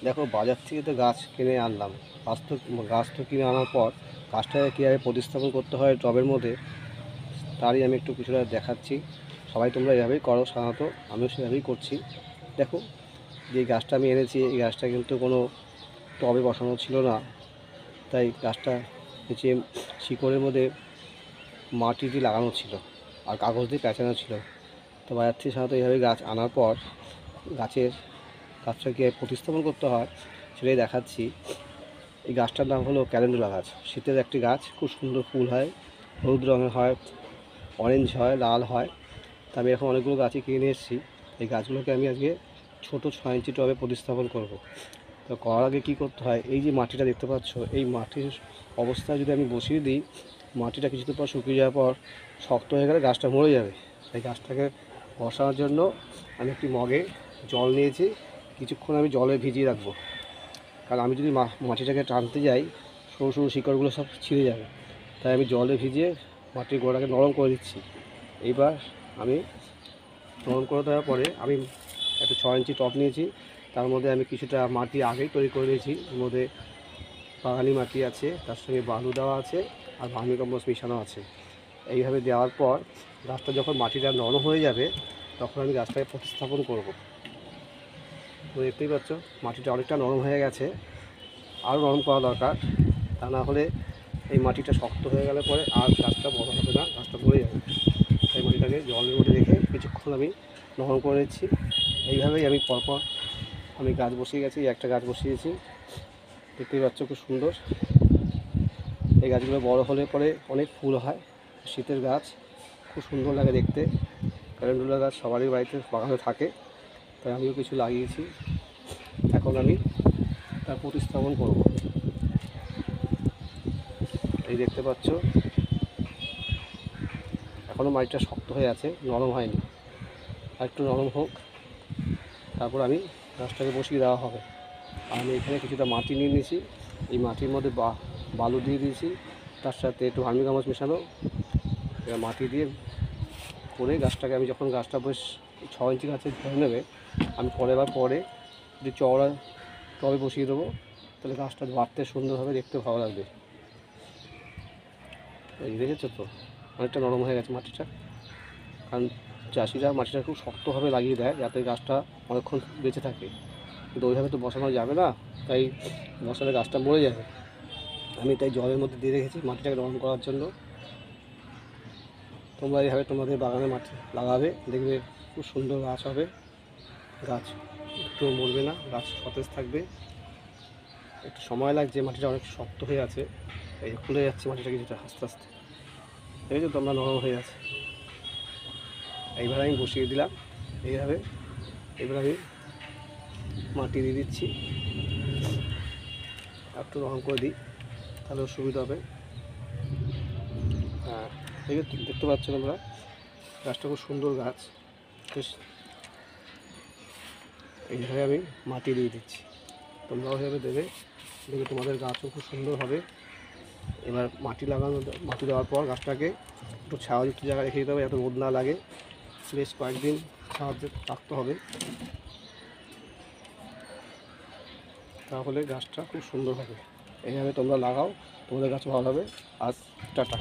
দেখো বাজার থেকে তো গাছ কিনে আনলাম। গাছ তো কিনে আনার পর গাছটাকে কীভাবে প্রতিস্থাপন করতে হয় টবের মধ্যে, তারই আমি একটু কিছুটা দেখাচ্ছি। সবাই তোমরা এভাবেই করো, সাধারণত আমিও সেভাবেই করছি। দেখো, যে গাছটা আমি এনেছি এই গাছটা কিন্তু কোনো টবে বসানো ছিল না, তাই গাছটা নিচে শিকড়ের মধ্যে মাটি দিয়ে লাগানো ছিল আর কাগজ দিয়ে পেঁচানো ছিল। তো বাজার থেকে সাধারণত এইভাবে গাছ আনার পর গাছটাকে প্রতিস্থাপন করতে হয়, সেটাই দেখাচ্ছি। এই গাছটার নাম হলো ক্যালেন্ডুলা গাছ। শীতের একটি গাছ, খুব সুন্দর ফুল হয়, হলুদ রঙের হয়, অরেঞ্জ হয়, লাল হয়। তা আমি এখন অনেকগুলো গাছই কিনে এসেছি। এই গাছগুলোকে আমি আজকে ছোটো 6 ইঞ্চি টবে প্রতিস্থাপন করব। তো করার আগে কী করতে হয়, এই যে মাটিটা দেখতে পাচ্ছ, এই মাটির অবস্থায় যদি আমি বসিয়ে দিই, মাটিটা কিছুদিন পর শুকিয়ে যাওয়ার পর শক্ত হয়ে গেলে গাছটা মরে যাবে। তাই গাছটাকে বসানোর জন্য আমি একটি মগে জল নিয়েছি, কিছুক্ষণ আমি জলে ভিজিয়ে রাখবো। কারণ আমি যদি মাটিটাকে টানতে যাই, সরু সরু শিকড়গুলো সব ছিঁড়ে যাবে। তাই আমি জলে ভিজিয়ে মাটির গোড়াটাকে নরম করে দিচ্ছি। এইবার আমি নরম করে দেওয়ার পরে আমি একটা 6 ইঞ্চি টব নিয়েছি, তার মধ্যে আমি কিছুটা মাটি আগেই তৈরি করে নিয়েছি। এর মধ্যে বাগানি মাটি আছে, তার সঙ্গে বালু দেওয়া আছে আর ভার্মি কম্পোস্ট মিশানো আছে। এইভাবে দেওয়ার পর গাছটা যখন মাটিটা নরম হয়ে যাবে, তখন আমি গাছটাকে প্রতিস্থাপন করব। তো দেখতেই পাচ্ছ মাটিটা অনেকটা নরম হয়ে গেছে, আরও নরম করা দরকার। তা না হলে এই মাটিটা শক্ত হয়ে গেলে পরে আর গাছটা বড় হবে না, গাছটা মরে যাবে। তাই মাটিটাকে জলের মধ্যে রেখে কিছুক্ষণ আমি নরম করে নিচ্ছি। এইভাবেই আমি পরপর আমি গাছ বসিয়ে গেছি, একটা গাছ বসিয়েছি, দেখতেই পাচ্ছ খুব সুন্দর। এই গাছগুলো বড় হলে পরে অনেক ফুল হয়, শীতের গাছ, খুব সুন্দর লাগে দেখতে। ক্যালেন্ডুলা গাছ সবারই বাড়িতে বাগানে থাকে, তাই আমিও কিছু লাগিয়েছি। এখন আমি তার প্রতিস্থাপন করব। এই দেখতে পাচ্ছ এখনও মাটিটা শক্ত হয়ে আছে, নরম হয়নি। আর একটু নরম হোক, তারপর আমি গাছটাকে বসিয়ে দেওয়া হবে। আর আমি এখানে কিছুটা মাটি নিয়ে নিয়েছি, এই মাটির মধ্যে বালু দিয়ে দিয়েছি, তার সাথে একটু ভার্মি কম্পোস্ট মেশানো। এবার মাটি দিয়ে করে গাছটাকে আমি যখন গাছটা বেশ 6 ইঞ্চি গাছে ধরে নেবে, আমি পরে যদি চওড়া টবে বসিয়ে দেবো, তাহলে গাছটা বাড়তে সুন্দর হবে, দেখতে ভালো লাগবে। এই দেখেছো তো অনেকটা নরম হয়ে গেছে মাটিটা। কারণ চাষিরা মাটিটা খুব শক্তভাবে লাগিয়ে দেয় যাতে গাছটা অনেকক্ষণ বেঁচে থাকে, কিন্তু ওইভাবে তো বসানো যাবে না, তাই বসালে গাছটা মরে যাবে। আমি তাই জলের মধ্যে দিয়ে রেখেছি মাটিটাকে নরম করার জন্য। তোমরা এইভাবে তোমাদের বাগানে মাটি লাগাবে, দেখবে খুব সুন্দর গাছ হবে। গাছ একটু মরবে না, গাছ সতেজ থাকবে। একটু সময় লাগছে, মাটিটা অনেক শক্ত হয়ে আছে, এই খুলে যাচ্ছে মাটিটা কিছুটা আস্তে আস্তে। দেখেছো তোমরা, নরম হয়ে আছে। এইবার আমি বসিয়ে দিলাম এইভাবে। এবার আমি মাটি দিয়ে দিচ্ছি, একটু নরম করে দিই, তাহলে সুবিধা হবে। হ্যাঁ, দেখতে পাচ্ছ তোমরা, গাছটা খুব সুন্দর গাছ। বেশ এইভাবে আমি মাটি দিয়ে দিচ্ছি, তোমরাও এভাবে দেবে, দেখবে তোমাদের গাছও খুব সুন্দর হবে। এবার মাটি দেওয়ার পর গাছটাকে একটু ছায়াযুক্ত জায়গায় রেখে দিতে হবে, এত রোদ না লাগে। বেশ কয়েকদিন ছায়াতে রাখতে হবে, তাহলে গাছটা খুব সুন্দর হবে। এইভাবে তোমরা লাগাও, তোমাদের গাছ ভালো হবে। আজ টাটা।